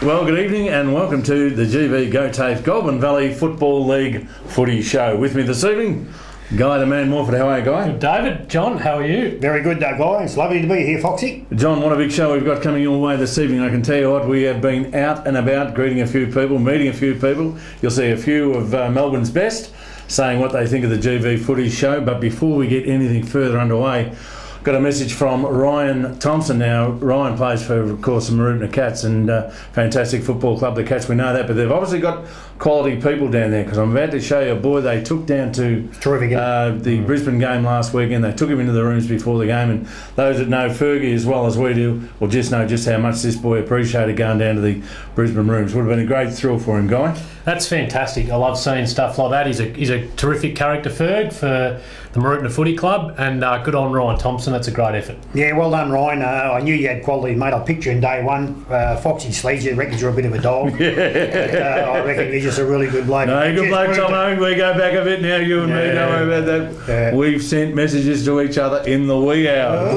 Well, good evening and welcome to the GB Go TAFE Goulburn Valley Football League Footy Show. With me this evening, Guy the Man Morford. How are you, Guy? Good, David. John, how are you? Very good, Guy. It's lovely to be here, Foxy. John, what a big show we've got coming your way this evening. I can tell you what, we have been out and about greeting a few people, meeting a few people. You'll see a few of Melbourne's best saying what they think of the GB Footy Show. But before we get anything further underway, got a message from Ryan Thompson. Now, Ryan plays for, of course, the Maroopna Cats and fantastic football club, the Cats, we know that, but they've obviously got quality people down there, because I'm about to show you a boy they took down to the Brisbane game last weekend. They took him into the rooms before the game, and those that know Fergie as well as we do will just know just how much this boy appreciated going down to the Brisbane rooms. Would have been a great thrill for him, Guy. That's fantastic. I love seeing stuff like that. He's a terrific character, Ferg, for the Maroopna Footy Club, and good on Ryan Thompson. That's a great effort. Yeah, well done, Ryan. I knew you had quality, mate. I picked you in day one. Foxy Sleeves, you reckon you're a bit of a dog. Yeah. I reckon you're just a really good bloke. No, good bloke, Tom. We go back a bit now, you and me. Don't worry about that. Yeah. We've sent messages to each other in the wee hours.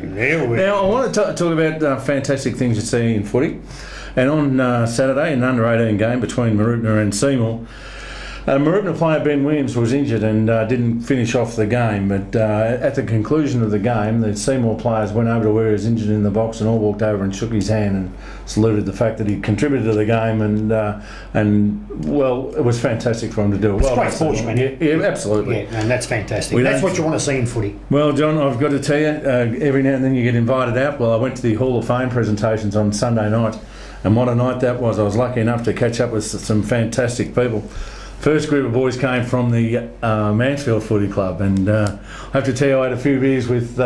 Now, I want to talk about fantastic things you see in footy. And on Saturday, an under-18 game between Maroopna and Seymour, Maroopna player Ben Williams was injured and didn't finish off the game, but at the conclusion of the game, the Seymour players went over to where he was injured in the box and all walked over and shook his hand and saluted the fact that he contributed to the game, and well, it was fantastic for him to do it. It's great sportsmanship. Yeah, absolutely. Yeah, and that's fantastic. That's what you want to see in footy. Well, John, I've got to tell you, every now and then you get invited out. Well, I went to the Hall of Fame presentations on Sunday night, and what a night that was. I was lucky enough to catch up with some fantastic people. First group of boys came from the Mansfield Footy Club, and I have to tell you, I had a few beers with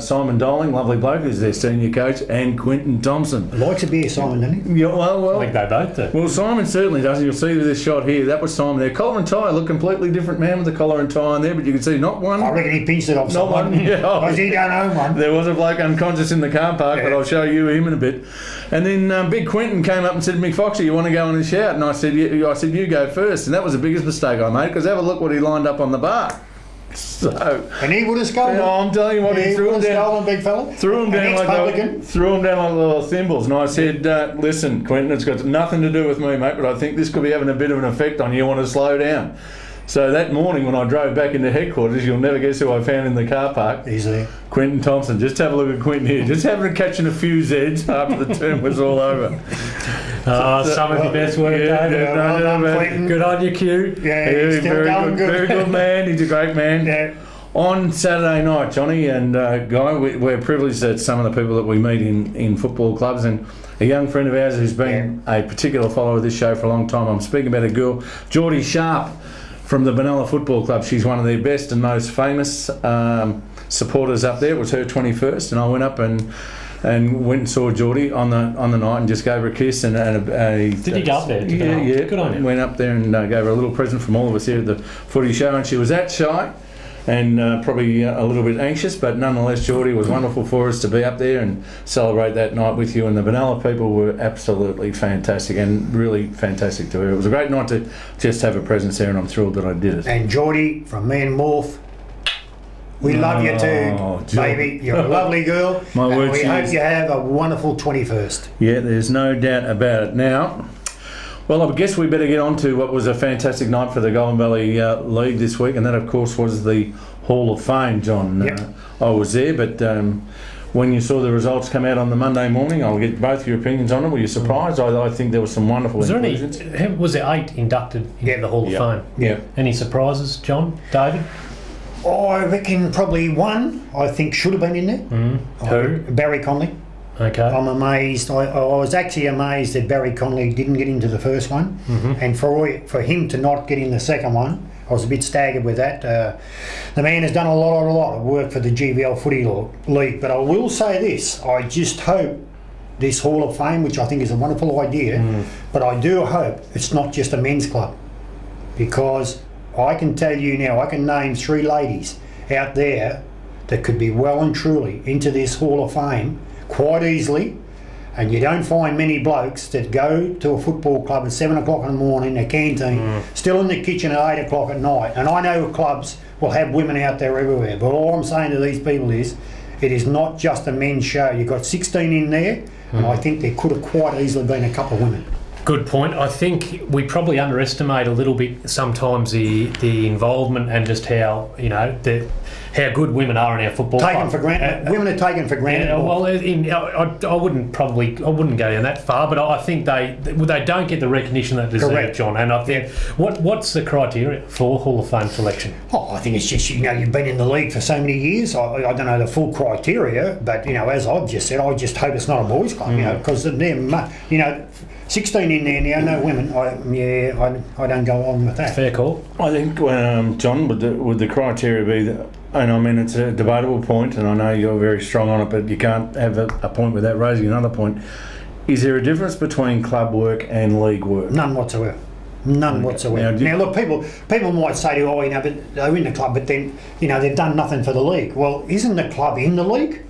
Simon Doling, lovely bloke, who's their senior coach, and Quentin Thompson. Likes a beer, Simon, doesn't he? Yeah, well, I think they both do. Well, Simon certainly does. You'll see with this shot here, that was Simon there. Collar and tie, look completely different man with the collar and tie on there, but you can see not one. I reckon he pinched it off not someone. One. Yeah, because he don't own one. There was a bloke unconscious in the car park, but I'll show you him in a bit. And then Big Quentin came up and said to me, Foxy, you want to go on and shout? And I said, you go first. And that was the biggest mistake I made, because have a look what he lined up on the bar. So, and he would have stolen. I'm telling you what, he threw him down. Big fella. Threw him down like little thimbles. And I said, listen, Quentin, it's got nothing to do with me, mate, but I think this could be having a bit of an effect on you. You want to slow down. So that morning when I drove back into headquarters, you'll never guess who I found in the car park. Easily. Quentin Thompson. Just have a look at Quentin here. Just catching a few Zs after the term was all over. Some of your best work, David. Good on you, Q. Yeah, he's still going good. Very good man. He's a great man. Yeah. On Saturday night, Johnny and Guy, we're privileged that some of the people that we meet in football clubs, and a young friend of ours who's been a particular follower of this show for a long time. I'm speaking about a girl, Geordie Sharp, from the Benalla Football Club. She's one of their best and most famous supporters up there. It was her 21st, and I went up and went and saw Geordie on the night and just gave her a kiss and Did you go up there? Yeah. Good on you. Went up there and gave her a little present from all of us here at the footy show, and she was that shy and probably a little bit anxious, but nonetheless, Geordie, was wonderful for us to be up there and celebrate that night with you. And the Benalla people were absolutely fantastic and really fantastic to her. It was a great night to just have a presence there, and I'm thrilled that I did it. And Geordie, from me and Morph, we love you too, baby. You're a lovely girl. My word, we hope you have a wonderful 21st. Yeah, there's no doubt about it. Now, well, I guess we better get on to what was a fantastic night for the Goulburn Valley League this week, and that, of course, was the Hall of Fame, John. Yep. I was there, but when you saw the results come out on the Monday morning, I'll get both your opinions on it. Were you surprised? I think there was some wonderful inclusions. Was there 8 inducted into the Hall of Fame? Yeah. Any surprises, John, David? I reckon probably one I think should have been in there. Who? Barry Conley. Okay. I'm amazed. I was actually amazed that Barry Conley didn't get into the first one, and for him to not get in the second one, I was a bit staggered with that. The man has done a lot of work for the GVL Footy League, but I will say this: I just hope this Hall of Fame, which I think is a wonderful idea, but I do hope it's not just a men's club, because I can tell you now, I can name 3 ladies out there that could be well and truly into this Hall of Fame quite easily, and you don't find many blokes that go to a football club at 7 o'clock in the morning, a canteen, still in the kitchen at 8 o'clock at night. And I know clubs will have women out there everywhere, but all I'm saying to these people is, it is not just a men's show. You've got 16 in there, and I think there could have quite easily been a couple of women. Good point. I think we probably underestimate a little bit sometimes the involvement and just how how good women are in our football Taken club. for granted. Women are taken for granted. Yeah, well, I wouldn't go down that far, but I think they don't get the recognition that they deserve, Correct. John. And I think what's the criteria for Hall of Fame selection? Oh, I think it's just, you've been in the league for so many years. I don't know the full criteria, but, as I've just said, I just hope it's not a boys' club, because they're, 16 in there now, no women. I don't go on with that. Fair call. I think, John, would the criteria be that, and I mean it's a debatable point, and I know you're very strong on it, but you can't have a point without raising another point. Is there a difference between club work and league work? None whatsoever. None whatsoever. Now, look, people might say to you, but they're in the club, but then, they've done nothing for the league. Well, isn't the club in the league?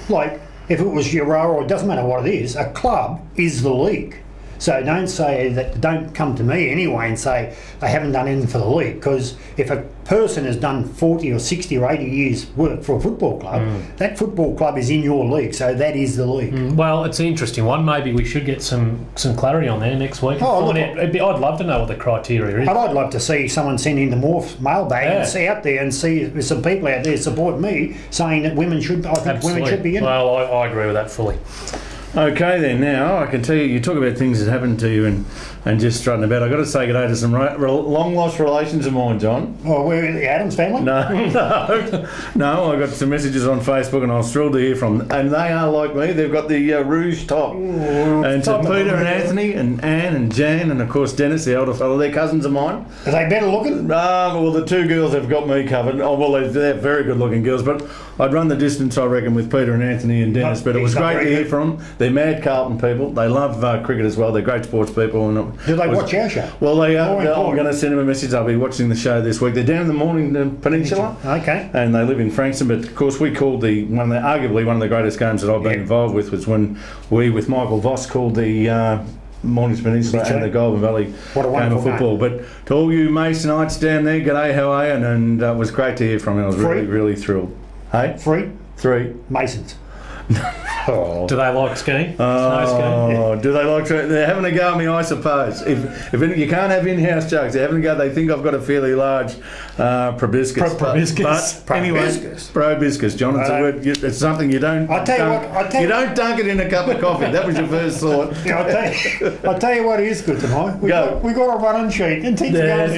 Like, if it was Euro, or it doesn't matter what it is, a club is the league. So don't come to me anyway and say they haven't done anything for the league, because if a person has done 40 or 60 or 80 years work for a football club, that football club is in your league, so that is the league. Well, it's an interesting one. Maybe we should get some clarity on there next week. I'd love to know what the criteria is. But I'd love to see someone send in the Morph mailbag and see out there and see if there's some people out there support me saying that women should. I think women should be in. Well, I agree with that fully. Okay then, now I can tell you talk about things that happened to you and just strutting about. I've got to say good day to some long lost relations of mine, John. Oh, we're the Adams family? No, I got some messages on Facebook and I was thrilled to hear from them. And they are like me, they've got the rouge top. And so Peter and Anthony and Anne and Jan and of course Dennis, the elder fellow, they're cousins of mine. Are they better looking? Well, the two girls have got me covered. Oh, well, they're very good looking girls, but I'd run the distance, I reckon, with Peter and Anthony and Dennis, but it was great to hear from them. They're mad Carlton people. They love cricket as well. They're great sports people. And do they watch our show? Well, they are. I'm going to send them a message. I'll be watching the show this week. They're down in the Morning Peninsula. Okay. And they live in Frankston, but of course we called arguably one of the greatest games that I've been involved with was when we, with Michael Voss, called the Mornings Peninsula and the Goulburn Valley game of football. But to all you Masonites down there, g'day, how are you? And it was great to hear from you. I was really thrilled. Hey? Three. Masons. Oh. Do they like skiing? Oh, do they like to? They're having a go at me, I suppose. If you can't have in-house jokes, they're having a go. They think I've got a fairly large proboscis. But anyway, proboscis, John. It's a word. It's something you don't. You don't dunk it in a cup of coffee. That was your first thought. I'll tell you what is good tonight. We got a running sheet and teach guys.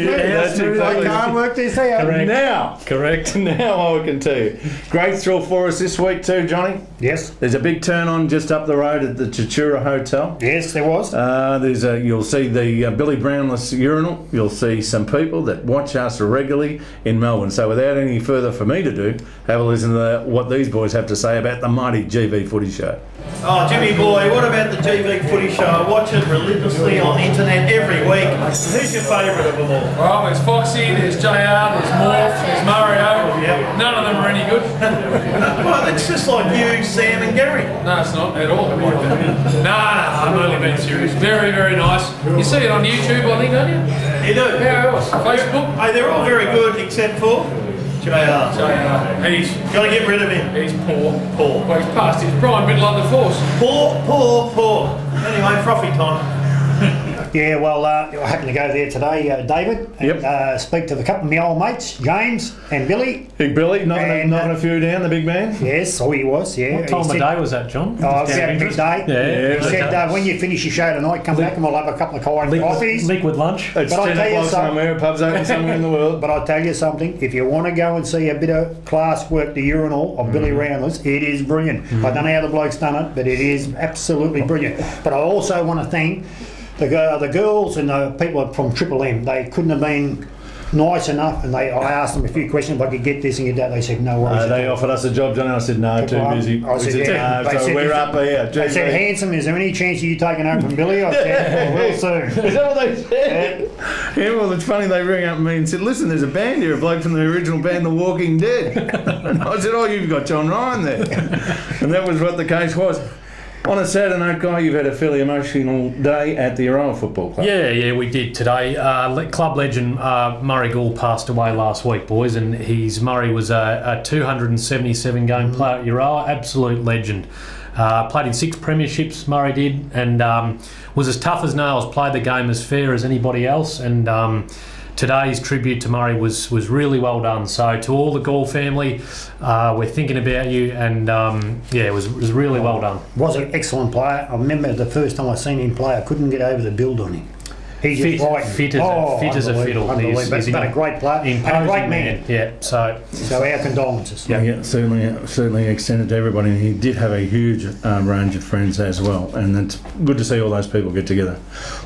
I can't work this out. Correct. Now I can tell you. Great thrill for us this week too, Johnny. Yes. There's a big turn on just up the road at the Chichura Hotel. Yes, there was. You'll see the Billy Brownless urinal. You'll see some people that watch us regularly in Melbourne. So without any further for me to do, have a listen to what these boys have to say about the mighty GV Footy Show. Oh, Jimmy boy, what about the GV Footy Show? I watch it religiously on the internet every week. Who's your favourite of them all? Well, there's Foxy, there's JR, there's Morph, there's Mario. Yep. None of them are any good. Well, it's just like you, Sam and Gary. No, it's not at all like that. No, I'm only being serious. Very, very nice. You see it on YouTube, I think, don't you? You do? How else? Facebook? Hey, they're all very good except for JR. He's Got to get rid of him. He's poor. Poor. Well, he's past his prime, bit like the Force. Poor. Anyway, frothy time. Yeah, well, I happened to go there today, David, and speak to a couple of my old mates, James and Billy. Big Billy, knocking a few down, the big man. Yes, he was, yeah. What time of day was that, John? Oh, it was about midday. Yeah. He said, when you finish your show tonight, come back and we'll have a couple of coffees. Liquid lunch. It's 10 o'clock somewhere, pub's open somewhere in the world. But I'll tell you something, if you want to go and see a bit of class work, the urinal of Billy Roundless, it is brilliant. I don't know how the bloke's done it, but it is absolutely brilliant. But I also want to thank the girls and the people from Triple M. They couldn't have been nice enough, and I asked them a few questions if I could get this and get that. They said no worries. They offered us a job, Johnny. I said no, too busy. I said, yeah. So we're up here. They said, handsome, is there any chance of you taking over from Billy? I said, well, soon. Is that what they said? Yeah, well, it's funny, they rang up me and said, listen, there's a band here, a bloke from the original band, The Walking Dead. And I said, oh, you've got John Ryan there. And that was what the case was. On a Saturday note, Guy, you've had a fairly emotional day at the Aroa Football Club. Yeah, we did today. Club legend Murray Gould passed away last week, boys, and Murray was a 277 game player at Aroa, absolute legend. Played in 6 premierships, Murray did, and was as tough as nails, played the game as fair as anybody else, and today's tribute to Murray was really well done. So to all the Gould family, we're thinking about you, and it was really well done. Was an excellent player. I remember the first time I seen him play, I couldn't get over the build on him. He just fit as a fiddle. He's been a great player and a great man. Yeah, so our condolences. Yeah, certainly extended to everybody. And he did have a huge range of friends as well, and it's good to see all those people get together.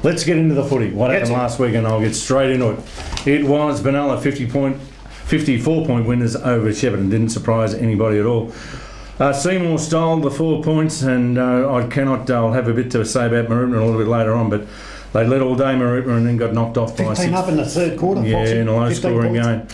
Let's get into the footy. What happened last week, and I'll get straight into it. It was Benalla 54-point winners over Shepparton. Didn't surprise anybody at all. Seymour stole the 4 points, and I'll have a bit to say about Maroubra a little bit later on, but they led all day, Maroubra, and then got knocked off by 15 up in the third quarter. Yeah, in a low-scoring game.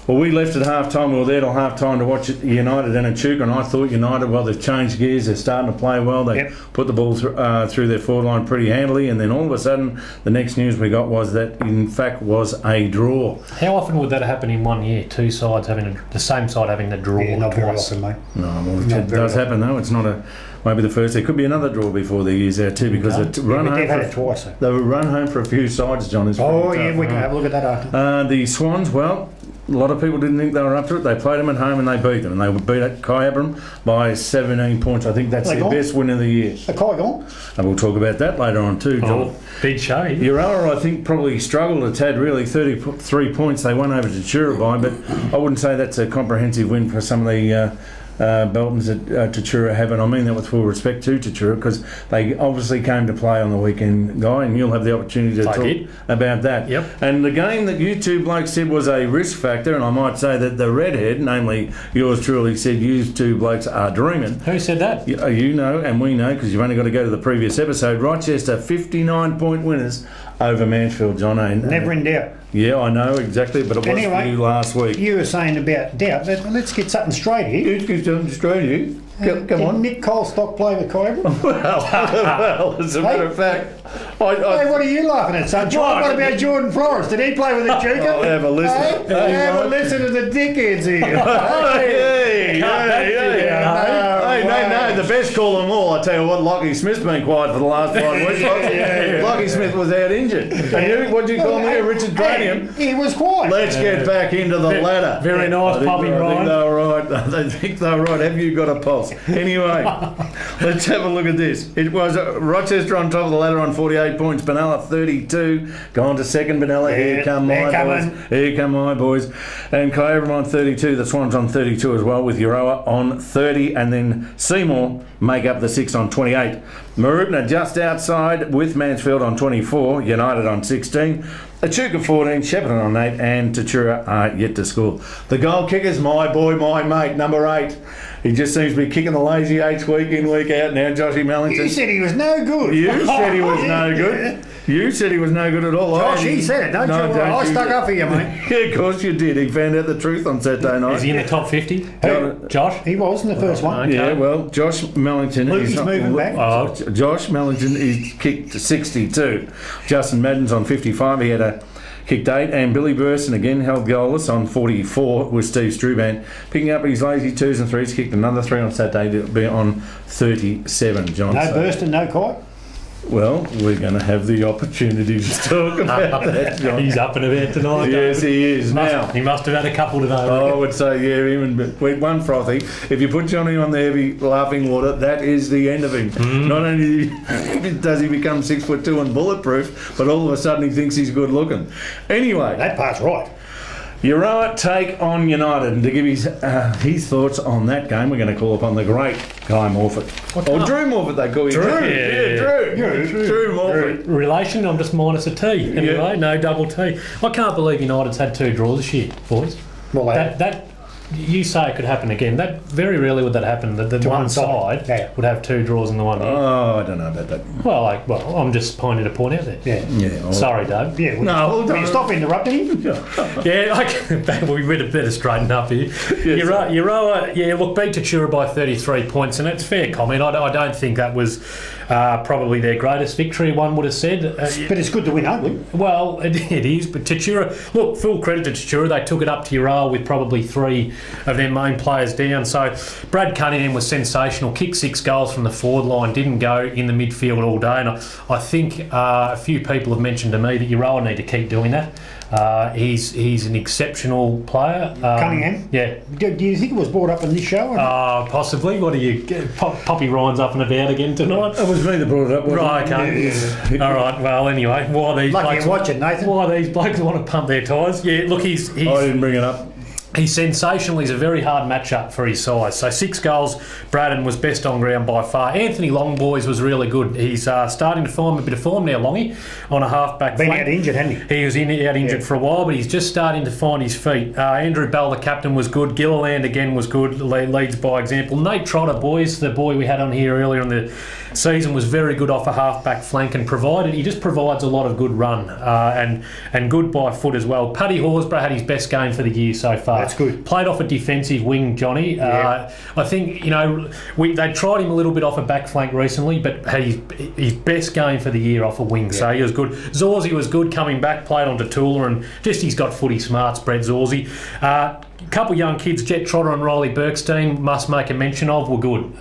Well, we left at half-time. We were there till half-time to watch United and Echuca, and I thought United, well, they've changed gears. They're starting to play well. They put the ball through their forward line pretty handily, and then all of a sudden, the next news we got was that, in fact, was a draw. How often would that happen in 1 year? Two sides having the same side having the draw not very twice? often, mate. No, well, it does happen, though. It's not maybe the first. There could be another draw before the year's out too, because they've had it twice. They were run home for a few sides, John. We can have a look at that after. The Swans, well, a lot of people didn't think they were up to it. They played them at home and they beat them. And they beat Kyabram by 17 points. I think that's their best win of the year. Are Kai gone? And we'll talk about that later on too, John. Oh, big show. Euroa, I think, probably struggled a tad, really. 33 points they won over to Chura but I wouldn't say that's a comprehensive win for some of the Beltons that Tachura have, and I mean that with full respect to Tachura, because they obviously came to play on the weekend, Guy, and you'll have the opportunity to talk about that. Yep. And the game that you two blokes said was a risk factor, and I might say that the redhead, namely yours truly, said you two blokes are dreaming. Who said that? You know, and we know, because you've only got to go to the previous episode. Rochester, 59-point winners over Mansfield, John. Never in doubt. Yeah, I know exactly, but it was for you last week. You were saying about doubt. Let's get something straight here. Let's get something straight here. Come on. Nick Colstock play with Kyabram? well, as a matter of fact... Hey, what are you laughing at, son? What about Jordan Flores? Did he play with Echuca? I'll have a listen. Have a listen to the dickheads here. No, the best call of them all, I tell you what, Lockie Smith's been quiet for the last 5 weeks. Lockie Smith was out injured. And what do you call me, Richard Cranium? He was quiet. Let's get back into the ladder. Very nice, puppy, Ryan. I think they were right. Have you got a pulse? Anyway, let's have a look at this. It was Rochester on top of the ladder on 48 points. Benalla 32. Gone to second, Benalla. Here come my boys. And Kyabram on 32. The Swans on 32 as well, with Euroa on 30. And then Seymour make up the 6 on 28. Maroubra just outside with Mansfield on 24. United on 16. Echuca 14, Shepparton on 8, and Tachura are yet to score. The goal kicker's my boy, my mate, number 8. He just seems to be kicking the lazy 8s week in, week out now, Joshy Mellington. You said he was no good. You said he was no good. You said he was no good at all. Josh, he said it, don't you? I stuck up for you, mate. Yeah, of course you did. He found out the truth on Saturday night. Is he in the top 50? Who? Josh? He was in the first one. Okay. Yeah, well, Josh Mellington... He's moving back. Josh Mellington is kicked 62. Justin Madden's on 55. He had kicked 8, and Billy Burson again held goalless on 44 with Steve Struban picking up his lazy 2s and 3s, kicked another 3 on Saturday to be on 37, John. No Burston, no Kite? Well, we're going to have the opportunity to talk about that, John. He's up and about tonight. Yes, he is. He must have had a couple today. I would say, yeah, even one frothy. If you put Johnny on the heavy laughing water, that is the end of him. Not only does he become 6'2" and bulletproof, but all of a sudden he thinks he's good looking. Anyway, that part's right. Euroa take on United, and to give his thoughts on that game, we're going to call upon the great Guy Morfitt. Or Drew Morfitt, they call you. Drew Morfitt. Relation, I'm just minus a T. Anyway, no double T. I can't believe United's had 2 draws this year, boys. Well, you say it could happen again. That very rarely would that happen. That the To one one side. side would have 2 draws in the one year. Oh, I don't know about that. Well, I'm just pointing a point out there. Yeah. Yeah. Sorry, Dave. Yeah. No, Will you stop interrupting him? Yeah, we better straighten up here. Euroa, look, beat Tatura by 33 points, and it's fair comment. I don't think that was probably their greatest victory, one would have said. But it's good to win ugly. Well, it is, but Tatura, look, full credit to Tatura. They took it up to Euroa with probably 3 of their main players down. So Brad Cunningham was sensational, kicked 6 goals from the forward line, didn't go in the midfield all day. And I think a few people have mentioned to me that Euroa need to keep doing that. He's an exceptional player. Cunningham? Yeah. Do you think it was brought up in this show? Or possibly. What do you... Poppy Ryan's up and about again tonight? It was me that brought it up. Right, okay. All right, well, anyway, why these Lucky blokes... you watch it, Nathan. Why these blokes want to pump their tyres? Yeah, look, he's I didn't bring it up. He's sensational. He's a very hard matchup for his size. So 6 goals. Braddon was best on ground by far. Anthony Longboys was really good. He's starting to find a bit of form now, Longy, on a half-back Been flank. out injured, hasn't he? He was out injured for a while, but he's just starting to find his feet. Andrew Bell, the captain, was good. Gilliland again was good. Leads by example. Nate Trotter, boys, the boy we had on here earlier in the season, was very good off a half-back flank and he just provides a lot of good run and good by foot as well. Paddy Horsburgh had his best game for the year so far. That's good. Played off a defensive wing, Johnny. I think, they tried him a little bit off a back flank recently, but had his best game for the year off a wing, so he was good. Zorzi was good coming back, played on Tatula, and just he's got footy smarts, Brett Zorzi. A couple young kids, Jet Trotter and Riley Bergstein, must make a mention of, were good.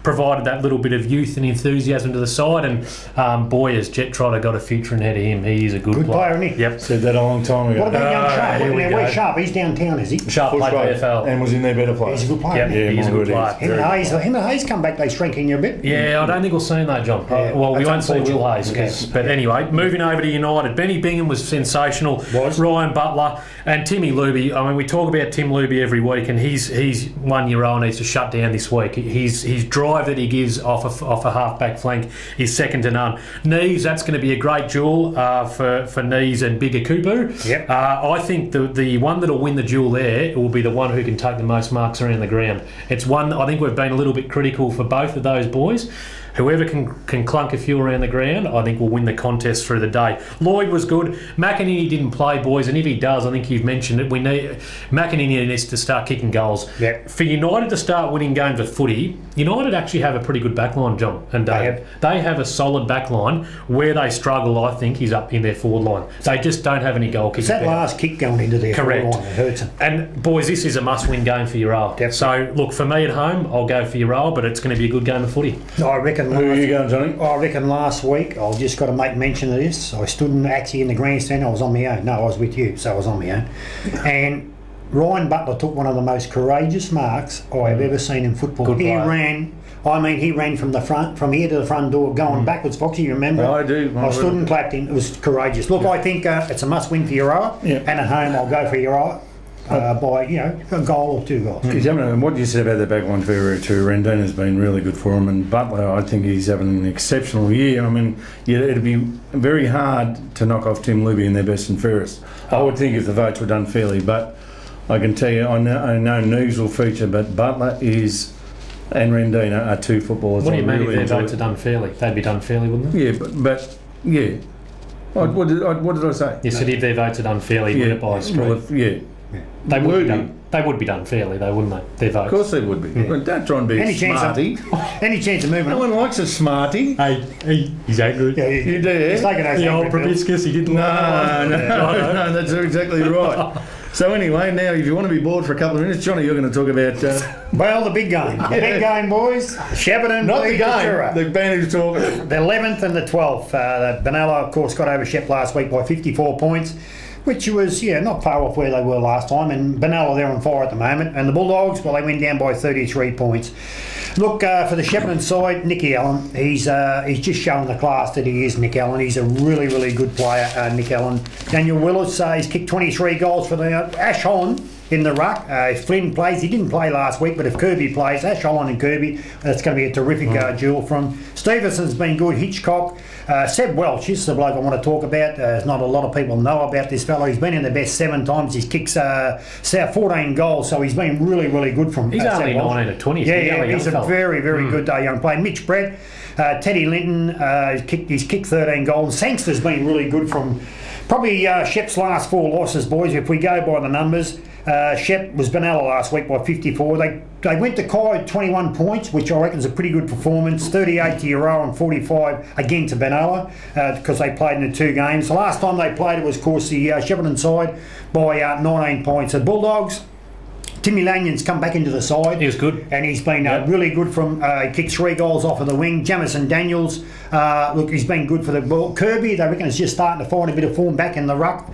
Provided that little bit of youth and enthusiasm to the side, and boy, has Jet Trotter got a future ahead of him. He is a good player. Isn't he? Yep. Said that a long time ago. What about young Sharp? here we Where's go. Sharp? He's downtown, is he? Sharp played for FL. And was in their better place. He's a good player. Yep, isn't he? he's a good player. Him and Hayes come back, they strengthen you a bit. Yeah, I don't think we'll see that, John. Yeah, Well, we that's won't see Will unfortunate. Hayes. But anyway, moving over to United. Benny Bingham was sensational. Ryan Butler and Timmy Luby. I mean, we talk about Tim Luby every week, and he's 1 year old, needs to shut down this week. His drive that he gives off a half-back flank is second to none. Neves, that's going to be a great duel for Neves and Bigger Kupu. Yep. I think the one that'll win the duel there will be the one who can take the most marks around the ground. It's one, I think we've been a little bit critical for both of those boys. Whoever can clunk a few around the ground, I think will win the contest through the day. Lloyd was good. McInerney didn't play, boys, and if he does, I think you've mentioned it, McInerney needs to start kicking goals. Yep. For United to start winning games of footy, United actually have a pretty good backline, John and Dave. They have a solid backline. Where they struggle, I think, is up in their forward line. They just don't have any goal kicking. It's that last kick going into their forward line that hurts them. And boys, this is a must-win game for Euroa. Yep. So look, for me at home, I'll go for Euroa, but it's going to be a good game of footy. I reckon. Who are you going, Johnny? I reckon last week, I've just got to make mention of this. I stood actually in the grandstand. I was on my own. No, I was with you, so I was on my own. And Ryan Butler took one of the most courageous marks I have ever seen in football. Good He player. ran from the front, from here to the front door, going backwards. Foxy, you remember? I do. I stood and clapped him. It was courageous. Look, I think it's a must-win for Euroa. Yeah. And at home, I'll go for Euroa by a goal or 2 goals. He's having what you said about the back one too. Rendon has been really good for him, and Butler, I think he's having an exceptional year. I mean, it'd be very hard to knock off Tim Luby in their best and fairest. I would think if the votes were done fairly, but I can tell you, I know Neves will feature, but Butler and Rendon are 2 footballers. What do you mean really if their votes are done fairly? They'd be done fairly, wouldn't they? Yeah, but yeah. What did I say? You said if their votes are done fairly, win it by a street. Well, They would be done fairly, though, wouldn't they? Their votes. Of course they would be. But don't try and be a smarty. Any chance of moving No on? one likes a smarty. Hey, he's angry. Yeah, You do, He's taking those The old angry pills. proboscis, he didn't No, that's exactly right. So anyway, now if you want to be bored for a couple of minutes, Johnny, you're going to talk about... Well, the big game. The big game, boys. Shepparton not the beat game, Tatura. the band who's talking. The 11th and the 12th. Benalla, of course, got over Shep last week by 54 points, which was, not far off where they were last time. And Benalla, they're on fire at the moment. And the Bulldogs, well, they went down by 33 points. Look, for the Shepparton side, Nicky Allen, he's just showing the class that he is, Nick Allen. He's a really, really good player, Nick Allen. Daniel Willis, he's kicked 23 goals for the Ash Holland. in the ruck. If Flynn plays, he didn't play last week, but if Kirby plays, Ash Holland and Kirby, that's going to be a terrific duel from. Stevenson's been good. Hitchcock. Seb Welch, this is the bloke I want to talk about. There's not a lot of people know about this fellow. He's been in the best 7 times. He's kicked 14 goals, so he's been really, really good from. He's only 19 or 20. He's a very, very good young player. Mitch Brett, Teddy Linton, he's kicked 13 goals. Sangster's been really good from probably Shep's last 4 losses, boys. If we go by the numbers, Shep was Benalla last week by 54. They went to Kai at 21 points, which I reckon is a pretty good performance. 38 to Euro and 45 again to Benalla because they played in the 2 games. The last time they played it was, of course, the Shepparton side by 19 points. The Bulldogs, Timmy Lanyon's come back into the side. He was good. And he's been really good from, he kicked 3 goals off of the wing. Jamison Daniels, look, he's been good for the ball. Kirby, they reckon, is just starting to find a bit of form back in the ruck.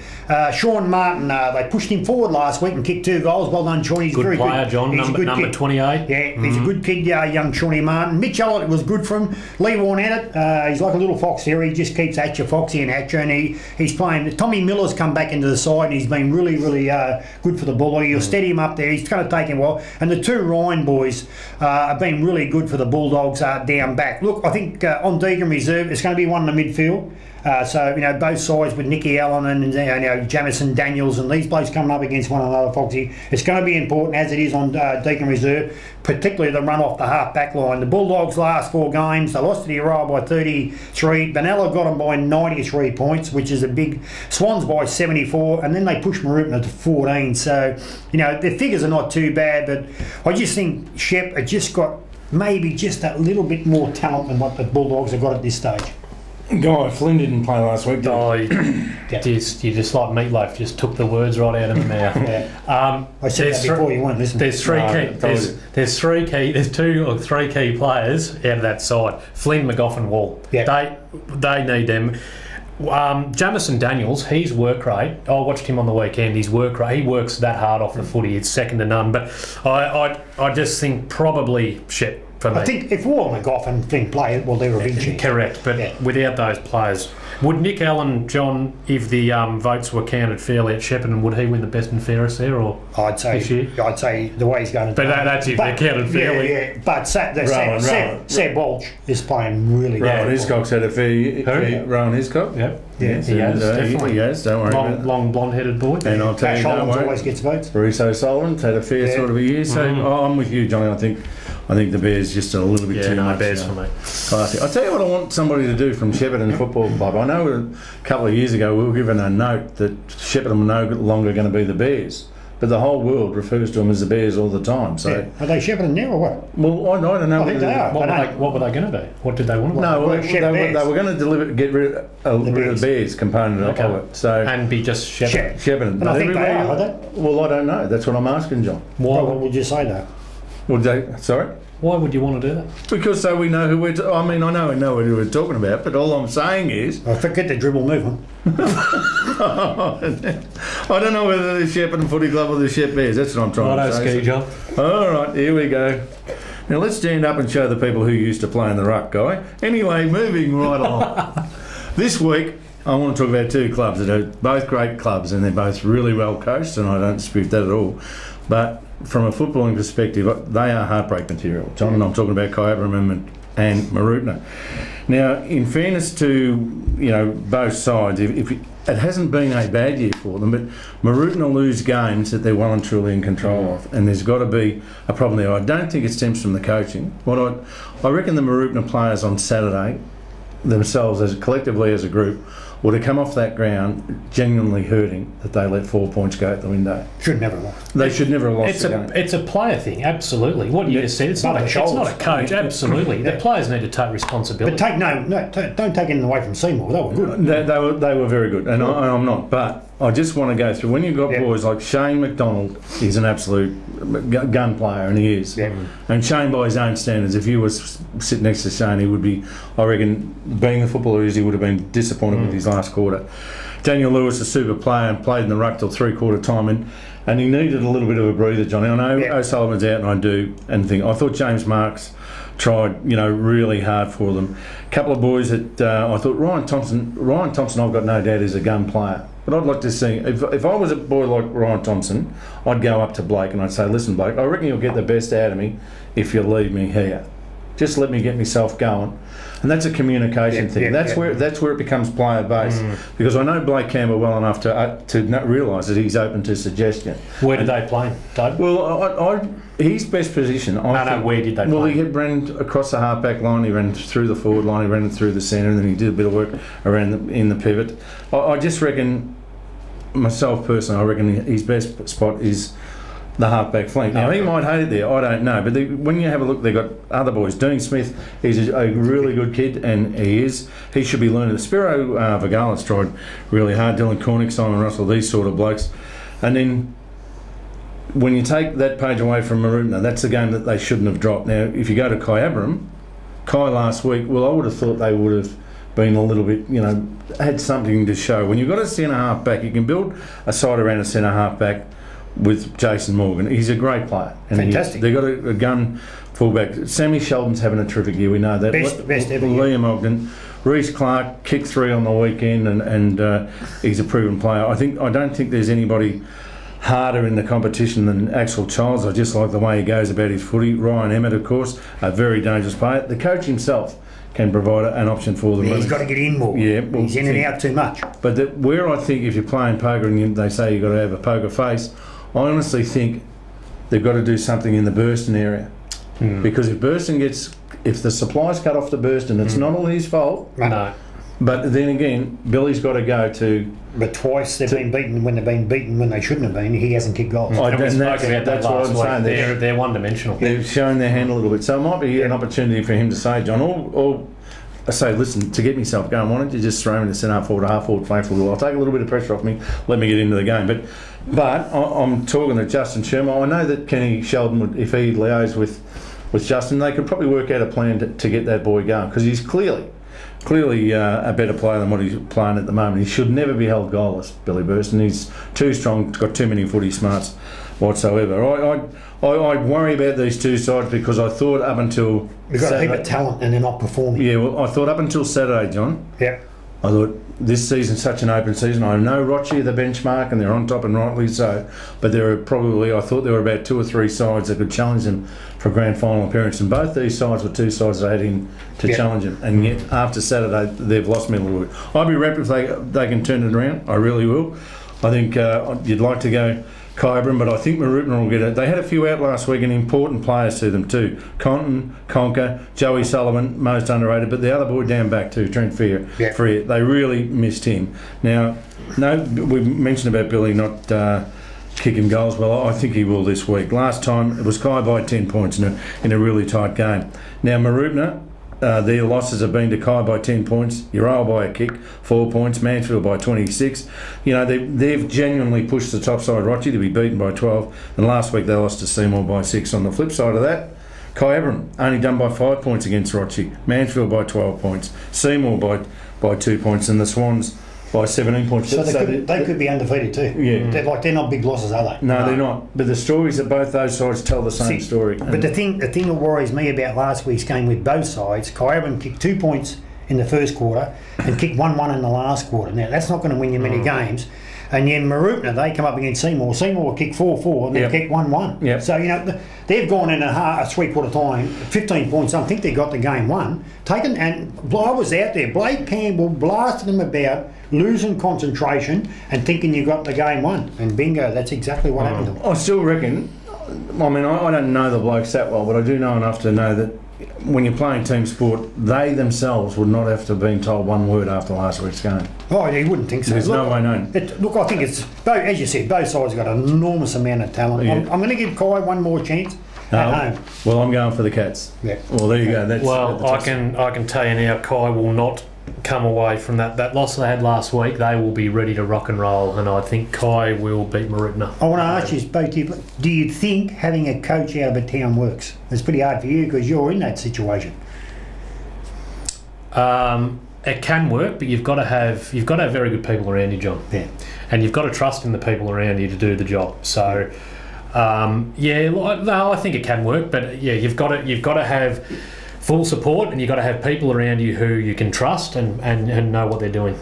Sean Martin, they pushed him forward last week and kicked 2 goals. Well done, Sean. He's good very player, good. John, number 28. Yeah, he's a good kid, young Shawnee Martin. Mitch Elliott was good for him. Lee Warnett, he's like a little fox here. He just keeps at you, foxy and at you, and he's playing. Tommy Miller's come back into the side and he's been really, really good for the ball. You'll steady him up there. He's going to take him well. And the 2 Ryan boys have been really good for the Bulldogs down back. Look, I think on Deacon reserve, it's going to be one in the midfield. So, both sides with Nicky Allen and, Jamison Daniels and these blokes coming up against one another, Foxy. It's going to be important, as it is on Deacon reserve, particularly the run off the half-back line. The Bulldogs' last 4 games, they lost to the Euro by 33. Benalla got them by 93 points, which is a big. Swans by 74, and then they pushed Marupna to 14. So, their figures are not too bad, but I just think Shep had just got maybe just a little bit more talent than what the Bulldogs have got at this stage. Guy Flynn didn't play last week, did he? Oh, you just like Meatloaf, just took the words right out of my mouth. I said that before, you weren't listening. There's 2 or 3 key players out of that side. Flynn, McGoffin, Wall. Yeah. They need them. Jamison Daniels, his work rate, I watched him on the weekend, his work rate, he works that hard off the footy, it's second to none. But I just think probably Shep. I think if Wall and McGoffin didn't play it, well, they were big. Correct, but without those players, would Nick Allen, John, if the votes were counted fairly at Shepparton, would he win the best and fairest there? Or I'd say the way he's going to. But that's if they're counted fairly. Yeah. But Seb Walsh is playing really well. Rowan Hiscock's had a fair. Rowan Hiscock. Yep. Yes, he has, definitely. He has, don't worry about that. Long blonde-headed boy. And I'll tell you, don't worry. Always gets votes. Barriso Sullivan's had a fair sort of a year, so I'm with you, Johnny. I think the Bears just a little bit too much. Bears for me. Classy. I'll tell you what I want somebody to do from Shepparton Football Club. I know a couple of years ago we were given a note that Shepparton were no longer going to be the Bears. But the whole world refers to them as the Bears all the time. So are they Shepparton now or what? Well, I don't know. I think they are. What were they going to be? What did they want to be? No, they were going to get rid of the Bears component of it. So and be just Shepparton. And I think they are they? Well, I don't know. That's what I'm asking, John. Why would you say that? Sorry? Why would you want to do that? Because so we know who we're. I know who we're talking about. But all I'm saying is, I forget the dribble move on. I don't know whether the Shepparton Footy Club or the Shep Bears. That's what I'm trying to say. Ski job. All right, here we go. Now let's stand up and show the people who used to play in the ruck, Guy. Anyway, moving right along. This week, I want to talk about 2 clubs that are both great clubs, and they're both really well coached, and I don't dispute that at all. But from a footballing perspective, they are heartbreak material. John and I'm talking about Kyabram and Marupna. Now, in fairness to both sides, if it hasn't been a bad year for them, but Marupna lose games that they're well and truly in control of, and there's got to be a problem there. I don't think it stems from the coaching. I reckon the Marupna players on Saturday themselves, as collectively as a group, were to come off that ground genuinely hurting that they let 4 points go out the window. Should never have lost. They should never have lost the game. It's a player thing, absolutely. What you just said, it's not a coach, absolutely. The players need to take responsibility. But don't take anything away from Seymour. They were good. They were very good, and I'm not. But I just want to go through, when you've got boys like Shane McDonald, he's an absolute gun player, and he is. Yeah. And Shane, by his own standards, if you were sitting next to Shane, he would be, I reckon, being the footballer he would have been disappointed with his last quarter. Daniel Lewis, a super player, and played in the ruck till 3/4 time, and he needed a little bit of a breather, Johnny. I know O'Sullivan's out, and I do, I thought James Marks tried, really hard for them. A couple of boys that I thought Ryan Thompson, I've got no doubt, is a gun player. But I'd like to see, if I was a boy like Ryan Thompson, I'd go up to Blake and I'd say, listen, Blake, I reckon you'll get the best out of me if you leave me here. Just let me get myself going. And that's a communication thing. That's where it becomes player based. Because I know Blake Campbell well enough to realise that he's open to suggestion. Where did they play, Dave? Well, his best position. No, where did they play? Well, he had ran across the half-back line, he ran through the forward line, he ran through the centre, and then he did a bit of work around in the pivot. I just reckon, myself personally, I reckon his best spot is the half-back flank. Now, he might hate it there, I don't know, but when you have a look, they've got other boys. Dean Smith, he's a really good kid, and he should be learning. Spiro Vigalis tried really hard, Dylan Cornick, Simon Russell, these sort of blokes. And then when you take that page away from Marupna, that's a game that they shouldn't have dropped. Now, if you go to Kai Abram, Kai last week, well, I would have thought they would have been a little bit, had something to show. When you've got a centre half back, you can build a side around a centre half back with Jason Morgan. He's a great player. And fantastic. They've got a gun fullback. Sammy Sheldon's having a terrific year, we know that. Best ever. Liam Ogden. Reece Clark kicked 3 on the weekend, and he's a proven player. I don't think there's anybody harder in the competition than Axel Childs. I just like the way he goes about his footy. Ryan Emmett, of course, a very dangerous player. The coach himself can provide an option for them. Yeah, he's got to get in more. Yeah, well, he's in and out too much. But where I think if you're playing poker and they say you've got to have a poker face, I honestly think they've got to do something in the Burston area. Because if the supply's cut off to Burston, it's not all his fault. No. But then again, Billy's got to go to. But twice they've been beaten when they've been beaten when they shouldn't have been. He hasn't kicked goals. And we spoke about that last week. They're one-dimensional. They've shown their hand a little bit. So it might be an opportunity for him to say, John, or say, listen, to get myself going, why don't you just throw me to centre forward, half forward, flank forward? I'll take a little bit of pressure off me, let me get into the game. But I'm talking to Justin Sherman. I know that Kenny Sheldon would, if he liaised with Justin, they could probably work out a plan to get that boy going, because he's clearly a better player than what he's playing at the moment. He should never be held goalless, Billy Burston. He's too strong, got too many footy smarts whatsoever. I worry about these two sides because I thought up until we've got a heap of talent and they're not performing. Yeah, well, I thought up until Saturday, John. Yeah. I thought this season's such an open season. I know Rochi are the benchmark and they're on top, and rightly so. But I thought there were about 2 or 3 sides that could challenge them for grand final appearance, and both these sides were 2 sides that had in to challenge them. And yet after Saturday, they've lost me a little bit. I'd be rapt if they can turn it around. I really will. I think you'd like to go Kyburn, but I think Marupna will get it. They had a few out last week and important players to them too. Conton, Conker, Joey Sullivan, most underrated, but the other boy down back too, Trent Freer, they really missed him. Now, we mentioned about Billy not kicking goals. Well, I think he will this week. Last time it was Kai by 10 points in a really tight game. Now Marupna, their losses have been to Kai by 10 points, Ural by a kick, 4 points, Mansfield by 26. They've genuinely pushed the top side, Rochi, to be beaten by 12, and last week they lost to Seymour by 6. On the flip side of that, Kai Abram only done by 5 points against Rochi, Mansfield by 12 points, Seymour by 2 points, and the Swans by 17 points. So they could be undefeated too. Yeah. They're not big losses, are they? No, they're not. But the stories that both those sides tell the same story. But the thing that worries me about last week's game with both sides, Kyabram kicked 2 points in the first quarter and kicked 1-1 in the last quarter. Now, that's not going to win you many games. And then Marupna, they come up against Seymour. Seymour kicked 4-4 and they kicked 1-1. Yep. So, they've gone in a 3/4 time, 15 points. I think they got the game won. And I was out there. Blake Campbell blasted them about losing concentration and thinking you got the game won. And bingo, that's exactly what happened to them. I still reckon, I don't know the blokes that well, but I do know enough to know that when you're playing team sport, they themselves would not have to have been told one word after last week's game. Oh, you wouldn't think so. There's no way known. I think it's, as you said, both sides got an enormous amount of talent. Yeah. I'm going to give Kai one more chance at home. Well, I'm going for the Cats. Yeah. Well, there you go. I can tell you now, Kai will not come away from that loss they had last week. They will be ready to rock and roll, and I think Kai will beat Marupna. I want to ask you both, do you think having a coach out of a town works? It's pretty hard for you because you're in that situation. It can work, but you've got to have very good people around you, John. Yeah. And you've got to trust in the people around you to do the job. So I think it can work, but you've got to have full support, and you've got to have people around you who you can trust and know what they're doing.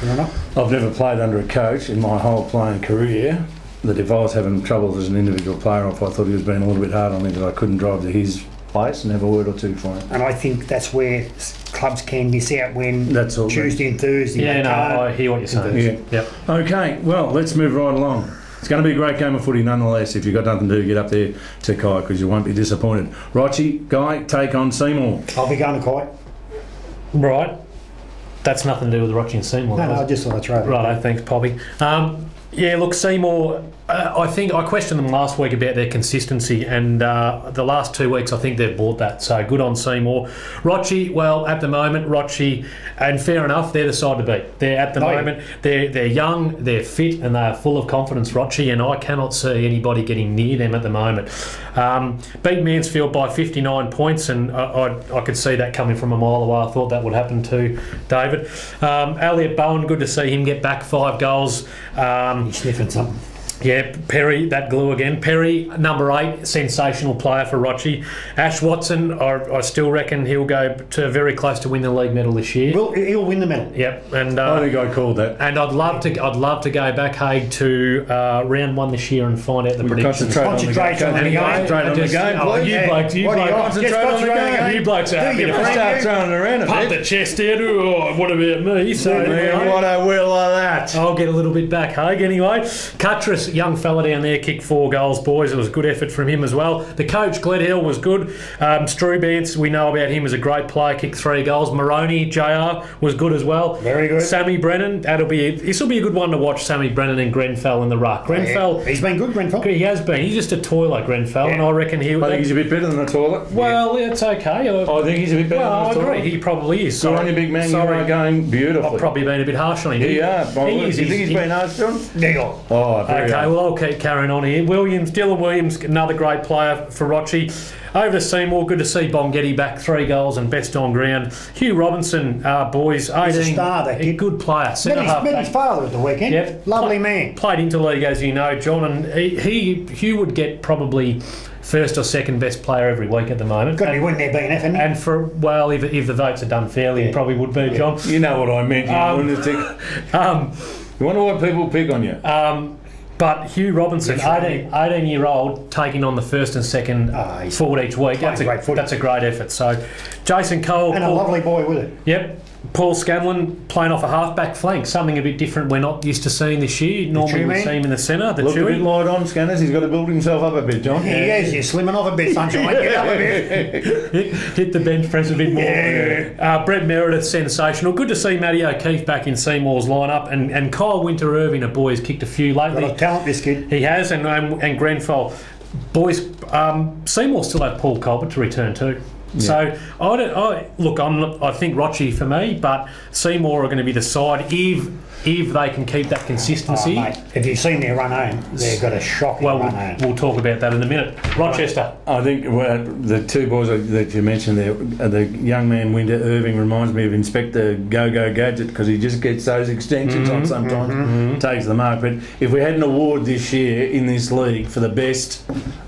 Fair enough. I've never played under a coach in my whole playing career that if I was having trouble as an individual player, if I thought he was being a little bit hard on me, that I couldn't drive to his place and have a word or two for him. And I think that's where clubs can miss out when That's all Tuesday and Thursday. Yeah, they no, can't. I hear what you're saying. Yeah. Yep. Okay, well, let's move right along. It's going to be a great game of footy nonetheless. If you've got nothing to do, get up there to Kai because you won't be disappointed. Rochi, Guy, take on Seymour. I'll be going to Kite. Right. That's nothing to do with Rochi and Seymour. No, I just thought I'd try that. Right, thanks, Poppy. Yeah, look, Seymour, I think I questioned them last week about their consistency, and the last 2 weeks I think they've bought that, so good on Seymour. Rochi, well, at the moment, Rochi, and fair enough, they're the side to beat. They're at the moment, they're young, they're fit, and they're full of confidence, Rochi, and I cannot see anybody getting near them at the moment. Beat Mansfield by 59 points, and I could see that coming from a mile away. I thought that would happen too, David. Elliot Bowen, good to see him get back 5 goals. He's sniffing something. Yeah, Perry, that glue again. Perry, number 8, sensational player for Rochi. Ash Watson, I still reckon he'll go to very close to win the league medal this year. Well, he'll win the medal. Yep, and I think I called that. and I'd love to go back, Haig, to round 1 this year and find out the predictions. Concentrate on the game. Concentrate on the game, please. You blokes, What do you want? Concentrate Just on the concentrate game. you blokes are happy you to bring Start you? throwing it around a pump bit. the chest out. Oh, what about me? So What a will of that. I'll get a little bit back, Haig, anyway. Cuttress, young fella down there, kicked 4 goals, boys. It was a good effort from him as well. The coach, Gledhill, was good. Strubance, we know about him as a great player, kicked 3 goals. Maroney, JR, was good as well. Very good. Sammy Brennan, this will be a good one to watch, Sammy Brennan and Grenfell in the ruck. Grenfell, He's been good, Grenfell. he has been. He's just a toiler, Grenfell, and I reckon I think he's a bit better than the toilet. well, it's okay. I think he's a bit better Well, I than the agree. toilet. He probably is. Good on you, big man. You are going beautifully. I've probably been a bit harsh on him. Yeah, He is. you think he's been harsh, John? There you go. Oh, very Okay, hard. well, I'll keep carrying on here. Dylan Williams, another great player for Rochi. Over to Seymour, good to see Bongetti back, 3 goals and best on ground. Hugh Robinson, boys, 18. He's a star, that kid. Good player. Centre half Met his back. father at the weekend. Yep. Lovely man. Played interleague, as you know, John, and Hugh would get probably first or second best player every week at the moment. Got to be winning their BNF, hasn't he? And for, well, if the votes are done fairly, it probably would be, John. You know what I meant, you lunatic. You wonder why people pick on you. But Hugh Robinson, Yes, 18-year-old, taking on the first and second he's forward each week. playing great footy. That's a great effort. So, Jason Cole. And a lovely boy with it. Yep. Paul Scanlon playing off a half-back flank, something a bit different we're not used to seeing this year. Normally we see him in the centre, the Look a bit Chewy. light on, Scanners. He's got to build himself up a bit, John. He is. You're slimming off a bit, sunshine. Get up a bit. Hit the bench press a bit more. Yeah. Brett Meredith, sensational. Good to see Matty O'Keefe back in Seymour's lineup, and Kyle Winter-Irving, a boy, has kicked a few Got lately. a talent, this kid. He has, and Grenfell. Boys, Seymour still have Paul Colbert to return to. Yeah. So I think Rochi for me, but Seymour are going to be the side if they can keep that consistency. Oh, mate, have you seen their run home? They've got a shocking Well, run home. we'll talk about that in a minute. Rochester. I think the 2 boys that you mentioned there, the young man Winter Irving reminds me of Inspector Go-Go Gadget because he just gets those extensions on sometimes, takes the mark. But if we had an award this year in this league for the best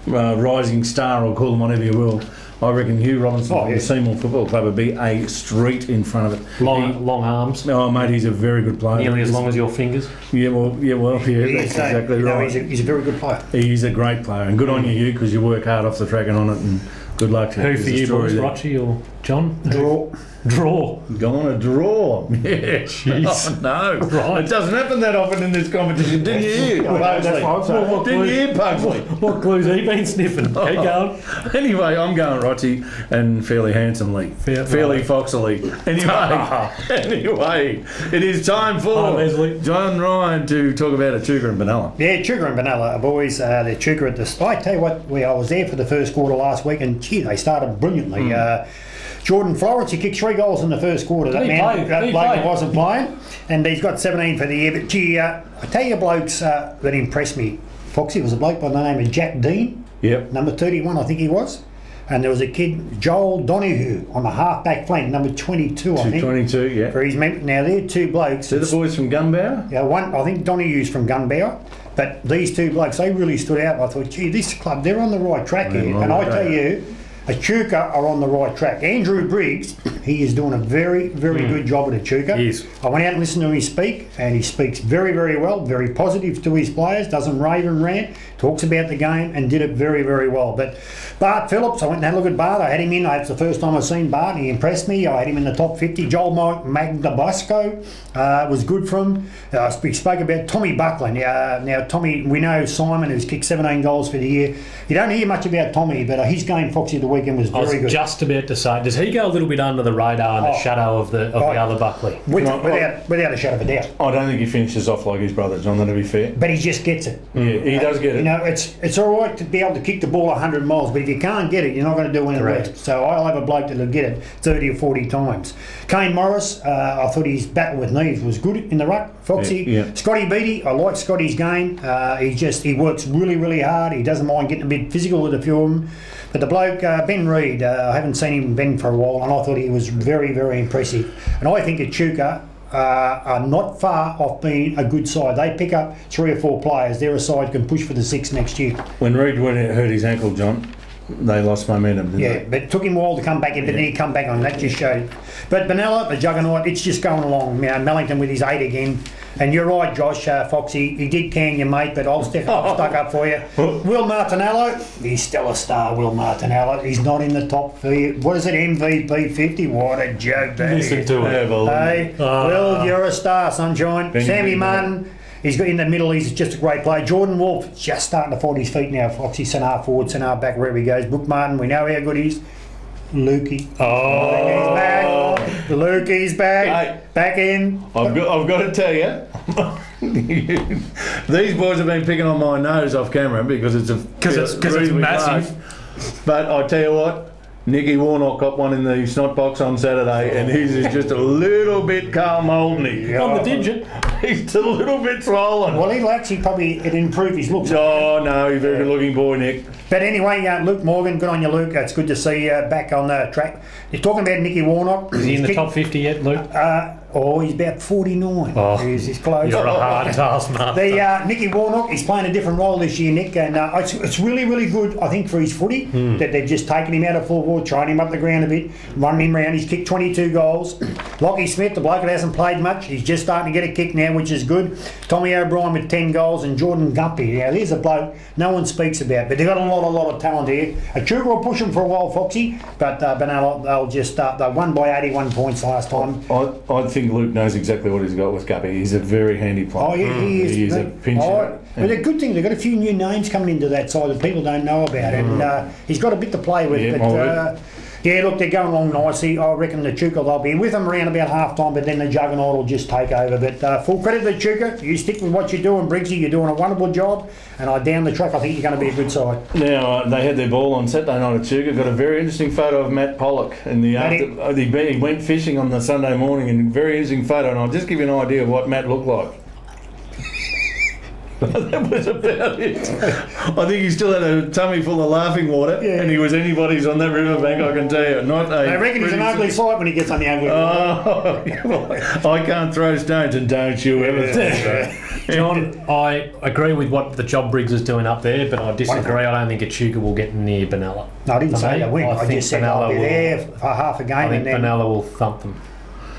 rising star, or call them whatever you will, I reckon Hugh Robinson from the Seymour Football Club would be a street in front of it. Long arms. Oh, mate, he's a very good player. Nearly as long as your fingers. Yeah, that's exactly right. He's a very good player. He's a great player, and good on you, because you work hard off the track and on it, and good luck to you. Who for you, boys? Rochi or John? Draw. Go on a draw. Yeah. Jeez. Oh, no. Right. It doesn't happen that often in this competition, didn't you hear? That's what I'm saying. Didn't you hear, Pugsley? What clues he been sniffing? Keep going. Anyway, I'm going Rochi, and fairly handsomely. Fairly foxily. Anyway, it is time for Hi, Leslie. John Ryan to talk about Echuca and Benalla. Yeah, Echuca and Benalla, boys. They're Echuca at the... I tell you what, I was there for the first quarter last week, and gee, they started brilliantly. Jordan Florence, he kicked 3 goals in the first quarter. That bloke wasn't playing, and he's got 17 for the year. But gee, I tell you, blokes that impressed me. Foxy was a bloke by the name of Jack Dean. Yep. Number 31, I think he was. And there was a kid, Joel Donoghue, on the half-back flank, number 22, I think. 22, yeah. For his now, they're 2 blokes. They're the boys from Gunbower? Yeah, one, I think Donoghue's from Gunbower. But these 2 blokes, they really stood out. I thought, gee, this club, they're on the right track here. And I tell you, Echuca are on the right track. Andrew Briggs, he is doing a very, very good job at Echuca. He is. I went out and listened to him speak, and he speaks very, very well, very positive to his players, doesn't rave and rant, talks about the game, and did it very, very well. But Bart Phillips, I went and had a look at Bart. I had him in. It's the first time I've seen Bart. He impressed me. I had him in the top 50. Joel Magnabosco was good for him. We spoke about Tommy Buckland. Now, Tommy, we know Simon, who's kicked 17 goals for the year. You don't hear much about Tommy, but his game, Foxy, the weekend was very good. I was just about to say, does he go a little bit under the radar in the shadow of the other Buckley? Without a shadow of a doubt. I don't think he finishes off like his brother, John, to be fair. But he just gets it. Yeah, he does get it. You know, it's all right to be able to kick the ball 100 miles, but if you can't get it, you're not going to do any rest. So I'll have a bloke that'll get it 30 or 40 times. Kane Morris, I thought his battle with knees was good in the ruck. Foxy. Yeah. Scotty Beattie, I like Scotty's game. He works really, really hard. He doesn't mind getting a bit physical with a few of them. But the bloke, Ben Reid, I haven't seen him, Ben, for a while, and I thought he was very, very impressive. And I think Echuca are not far off being a good side. They pick up 3 or 4 players. They're a side can push for the 6 next year. When Reid hurt his ankle, John, they lost momentum, didn't they? But it took him a while to come back in, but then he come back on. That just showed. But Benella, the juggernaut, it's just going along. You know, Mellington with his 8 again. And you're right, Josh, Foxy, he did can you, mate, but I've stuck up for you. Will Martinello, he's still a star, Will Martinello. He's not in the top 3. What is it, MVP 50? What a joke that is. Listen to it. Hey, Will, you're a star, sunshine. Sammy Martin, he's got in the middle, he's just a great player. Jordan Wolf, just starting to find his feet now, Foxy, centre forward, centre back, wherever he goes. Brooke Martin, we know how good he is. Lukey. He's back. Lukey's back. Hey, back in. I've got to tell you, these boys have been picking on my nose off camera because it's massive. But I tell you what, Nicky Warnock got one in the snot box on Saturday, and his is just a little bit Carl Mouldy. On the digit. He's a little bit swollen. Well, he'll actually probably improve his looks. Oh no, he's a very good looking boy, Nick. But anyway, Luke Morgan, good on you, Luke. It's good to see you back on the track. You're talking about Nicky Warnock. Is he in the top 50 yet, Luke? He's about 49. Oh, he's close. You're a hard taskmaster. The Nicky Warnock, he's playing a different role this year, Nick, and it's really, really good, I think, for his footy, that they've just taken him out of full forward, trying him up the ground a bit, running him around. He's kicked 22 goals. Lockie Smith, the bloke that hasn't played much, he's just starting to get a kick now, which is good. Tommy O'Brien with 10 goals, and Jordan Gumpy. Now, there's a bloke no one speaks about, but they've got a lot of talent here. Echuca will push them for a while, Foxy, but they'll just start. They won by 81 points last time. I think Luke knows exactly what he's got with Guppy. He's a very handy player. Oh, yeah, he is. He is a pincher. But the good thing, they've got a few new names coming into that side that people don't know about, and he's got a bit to play with. Yeah, yeah, look, they're going along nicely. I reckon the Echuca, they'll be with them around about half time, but then the juggernaut will just take over. But full credit to Echuca. You stick with what you're doing, Briggsy. You're doing a wonderful job. And down the track, I think you're going to be a good side. Now, they had their ball on Saturday night at Echuca. Got a very interesting photo of Matt Pollock. He went fishing on the Sunday morning, and very interesting photo. And I'll just give you an idea of what Matt looked like. That was about it. I think he still had a tummy full of laughing water, and he was anybody's on that riverbank, I can tell you. I reckon he's an ugly sight when he gets on the ugly water. I can't throw stones, and don't you ever think so. John, I agree with what the job Briggs is doing up there, but I disagree. I don't think Echuca will get near Benalla. No, I didn't say they win. I just said they'll be there for half a game. I think Benalla will thump them.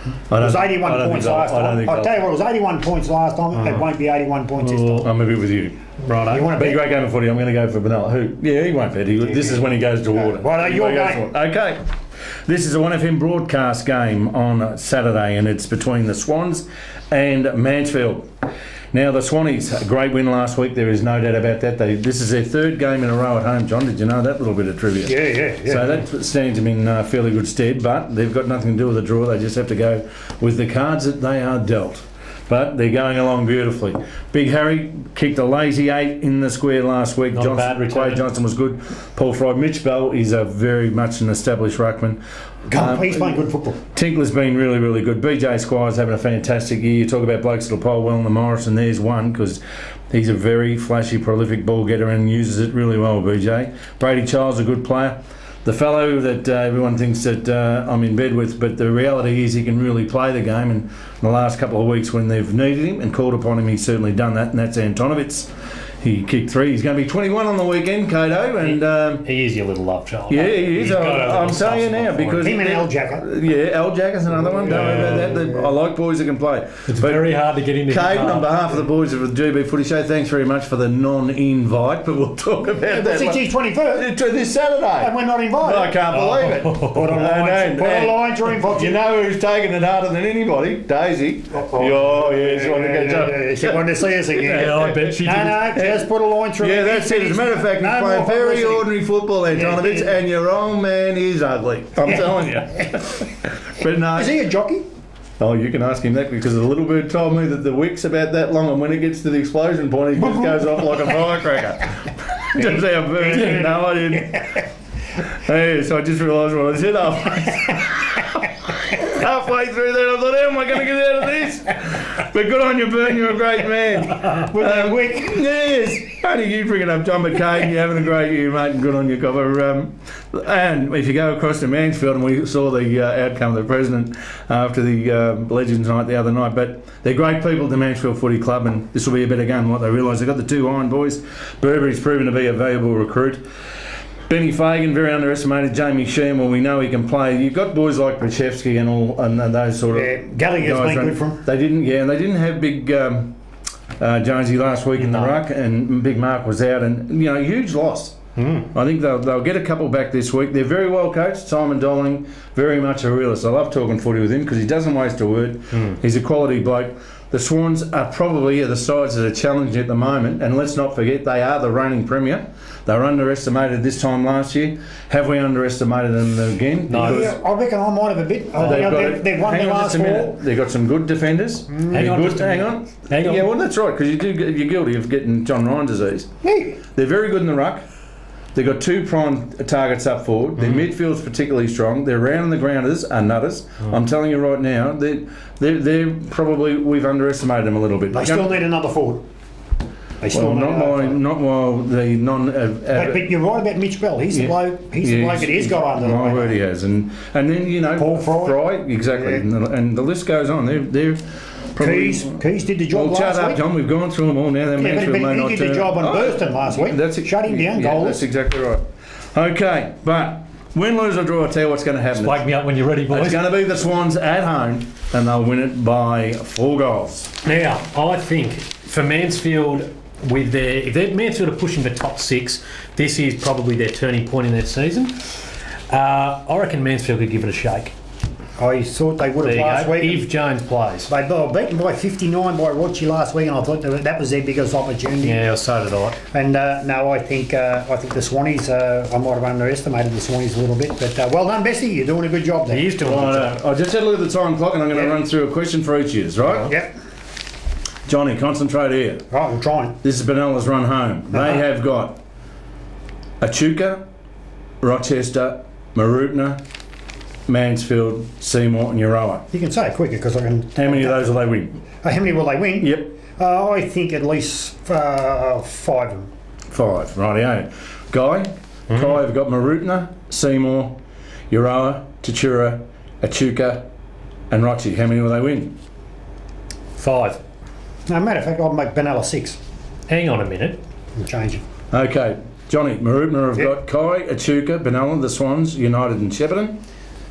It was 81 points last time. I'll tell you what, it was 81 points last time. It won't be 81 points this time. I'm a bit with you. Right, it'll be a great game of footy. I'm going to go for Benalla. Who? Yeah, he won't bet. This is when he goes to water. Well, your game. Okay. This is a 1FM broadcast game on Saturday, and it's between the Swans and Mansfield. Now, the Swannies, a great win last week. There is no doubt about that. This is their 3rd game in a row at home, John. Did you know that little bit of trivia? Yeah. So that stands them in fairly good stead, but they've got nothing to do with the draw. They just have to go with the cards that they are dealt. But they're going along beautifully. Big Harry kicked a lazy 8 in the square last week. Quade Johnson was good. Paul Fry. Mitch Bell is a very much an established ruckman. He's playing good football. Tinkler's been really, really good. BJ Squire's having a fantastic year. You talk about blokes that'll pole well in the Morrison. There's one, because he's a very flashy, prolific ball getter and uses it really well, BJ. Brady Child's a good player. The fellow that everyone thinks that I'm in bed with, but the reality is he can really play the game, and in the last couple of weeks when they've needed him and called upon him, he's certainly done that, and that's Antonovitz. He kicked 3. He's going to be 21 on the weekend, Cato, and He is your little love child. yeah, he is. He's got a I'm little telling you soft now spot for because Him and Al Jacker. yeah, Al Jacker's another one. Don't worry about that. I like boys that can play. It's very hard to get into. Caden, on behalf of the boys of the GB Footy Show, thanks very much for the non-invite, but we'll talk about that. It's his 21st, This Saturday. and we're not invited. I can't believe it. Put a line to him. You know who's taking it harder than anybody? Daisy. Oh, yeah, she wanted to catch up. She wanted to see us again. Yeah, I bet she did. No, just put a line through. Yeah, that's it. As a matter of fact, he's No playing more very publicity. ordinary football, Antonovich, Yeah. and your old man is ugly. I'm telling you. But no. Is he a jockey? Oh, you can ask him that because the little bird told me that the wick's about that long, and when it gets to the explosion point, he just goes off like a firecracker. Just how birds. No, I didn't. Hey, so I just realised what I said halfway through that. I thought, how am I going to get out of this? But good on you, Bern. You're a great man. With that wick. Yes. Only you bring it up, John McCain. You're having a great year, mate, and good on you, Copper. And if you go across to Mansfield, and we saw the outcome of the president after the Legends night the other night, but they're great people at the Mansfield Footy Club, and this will be a better game than what they realise. They've got the 2 iron boys. Burberry's proven to be a valuable recruit. Benny Fagan, very underestimated. Jamie Sheehan, well, we know he can play. You've got boys like Brachevsky and those sort of. Yeah, Gallagher's guys been good for him. They didn't, and they didn't have big Jonesy last week in the ruck, and Big Mark was out, and huge loss. I think they'll get a couple back this week. They're very well coached. Simon Dolling, very much a realist. I love talking footy with him because he doesn't waste a word. He's a quality bloke. The Swans are probably the sides that are challenging at the moment, and let's not forget they are the reigning premier. They were underestimated this time last year. Have we underestimated them again? No. Yeah, I reckon I might have a bit. They've won their last 4. They've got some good defenders. Hang on. Hang on. Yeah, well, that's right, because you're guilty of getting John Ryan disease. Yeah. They're very good in the ruck. They've got 2 prime targets up forward. Their midfield's particularly strong. Their round and the grounders are nutters. I'm telling you right now, they're probably, we've underestimated them a little bit. They still need another forward. They still need not while the non. But you're right about Mitch Bell. He's the bloke. He's the bloke that he's got under the My radar. word, he has, and then Paul Fry. exactly, Yeah. and the list goes on. They're probably. Keys did the job Well, shut last up, week. John. We've gone through them all now. But he did the job on Burton last week. Shut him down, goals. That's exactly right. Okay, but win, lose or draw, I'll tell you what's going to happen. Just wake me up when you're ready, boys. It's going to be the Swans at home, and they'll win it by 4 goals. Now, I think for Mansfield, if Mansfield are pushing the top 6, this is probably their turning point in their season. I reckon Mansfield could give it a shake. I thought they would have last week. If Jones plays. They were beaten by 59 by Rochi last week, and I thought that was their biggest opportunity. Yeah, so did I. And no, I think the Swannies. I might have underestimated the Swannies a little bit, but well done, Bessie. You're doing a good job there. He is doing a good job. I just had a look at the time clock, and I'm going to run through a question for each of you, right? Yep. Johnny, concentrate here. Right, I'm trying. This is Benella's run home. They have got Echuca, Rochester, Marupna, Mansfield, Seymour and Euroa. You can say it quicker because I can. How many of those will they win? How many will they win? Yep. I think at least 5 of them. 5, rightio. Guy, Kai have got Marupna, Seymour, Euroa, Tatura, Echuca and Rochi. How many will they win? 5. No, matter of fact, I'll make Benalla 6. Hang on a minute. I'm changing. Okay. Johnny, Marupna have got Kai, Echuca, Benalla, the Swans, United and Shepparton.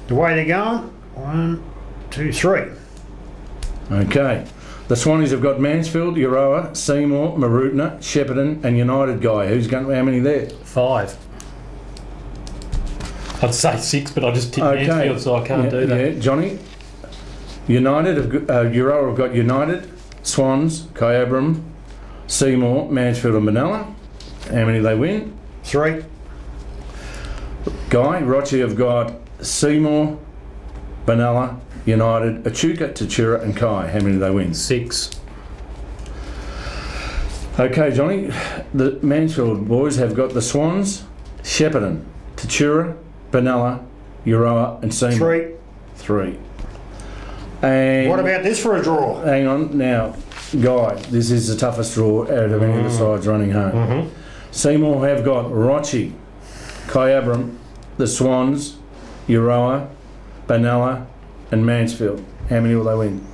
The way they're going, 1, 2, 3. Okay. The Swannies have got Mansfield, Euroa, Seymour, Marupna, Shepparton and United. Guy. Who's going? How many there? 5. I'd say 6, but I just tipped Mansfield, so I can't do that. Yeah, Johnny. United have Euroa have got United, Swans, Kyabram, Seymour, Mansfield and Benalla. How many they win? 3. Guy, Rochi have got Seymour, Benalla, United, Echuca, Tatura and Kai. How many do they win? 6. Okay, Johnny. The Mansfield boys have got the Swans, Shepparton, Tatura, Benalla, Euroa and Seymour. 3. And What about this for a draw? hang on now, Guy. This is the toughest draw out of any of the sides running home. Seymour have got Rochi, Kyabram, the Swans, Euroa, Benalla and Mansfield. How many will they win?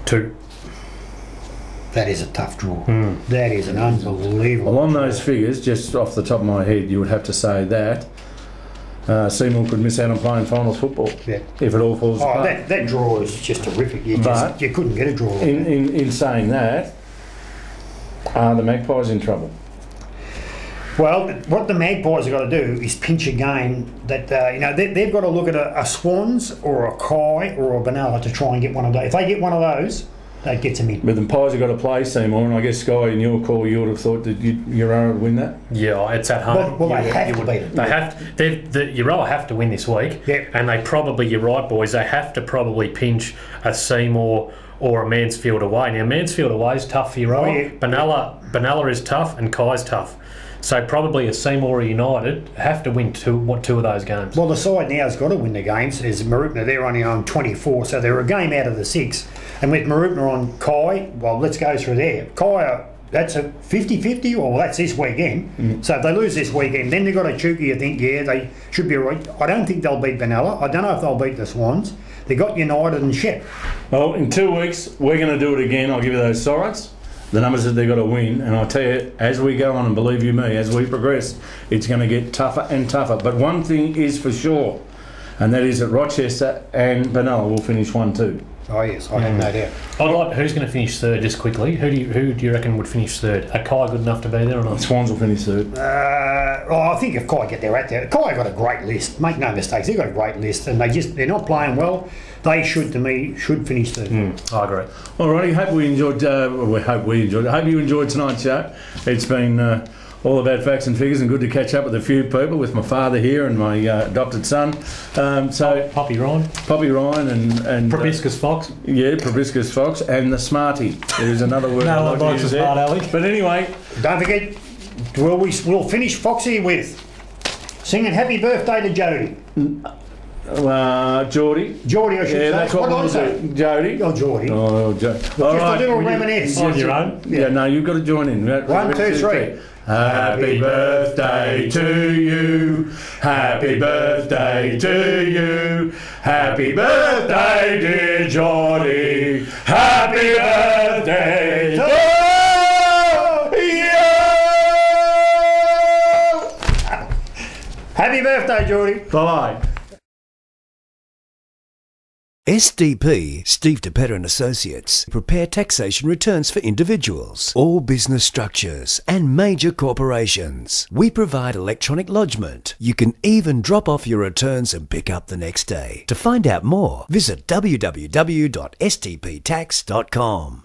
2. That is a tough draw. That is an unbelievable. Well, on those figures, just off the top of my head, you would have to say that Seymour could miss out on playing finals football if it all falls apart. That draw is just terrific. You couldn't get a draw. In saying that, are the Magpies in trouble? Well, what the Magpies have got to do is pinch a game that, they've got to look at a Swans or a Kai or a Benalla to try and get one of those. If they get one of those, that gets them in. But the Pies have got to play Seymour, and I guess Sky, in your call, you would have thought that Euroa would win that? Yeah, it's at home. Well, they have to beat it. They have. The Euroa have to win this week, and they probably, you're right, boys, they have to probably pinch a Seymour or a Mansfield away. Now, Mansfield away is tough for Euroa. Benalla is tough, and Kai's tough. So probably a Seymour United have to win two of those games. Well, the side now has got to win the games. Is Marupna, they're only on 24, so they're a game out of the 6. And with Marupna on Kai, well, let's go through there. Kai, that's a 50-50, or that's this weekend. So if they lose this weekend, then they've got a Chuki, you think, they should be right. I don't think they'll beat Benalla. I don't know if they'll beat the Swans. They got United and Shep. Well, in 2 weeks, we're going to do it again. I'll give you those sides, the numbers that they've got to win, and I'll tell you, as we go on, and believe you me, as we progress, it's going to get tougher and tougher. But one thing is for sure, and that is that Rochester and Benalla will finish 1-2. Oh yes, I have no doubt. Who's going to finish third, just quickly? Who do you reckon would finish third? Are Kai good enough to be there or not? Swans will finish third. I think if Kai get there at there, Kai got a great list. Make no mistakes, they've got a great list, and they're not playing well. They should finish third. I agree. Alrighty, hope we enjoyed. I hope you enjoyed tonight's show. It's been all about facts and figures, and good to catch up with a few people, with my father here and my adopted son. Poppy Ryan and Probiscus Fox. Probiscus Fox, and the Smarty. There's another word. No one likes a smart aleck. But anyway, don't forget. We'll finish Foxy with singing "Happy Birthday" to Jody. Geordie, I should say. That's what we'll do. Jody. Oh, Geordie. Oh, Just a little reminisce. On your own. Yeah, no, you've got to join in. 1, 2, 3. Happy birthday to you. Happy birthday to you. Happy birthday, dear Geordie. Happy birthday to you. Happy birthday, Geordie. Bye. SDP, Steve DePetter and Associates, prepare taxation returns for individuals, all business structures and major corporations. We provide electronic lodgement. You can even drop off your returns and pick up the next day. To find out more, visit www.stptax.com.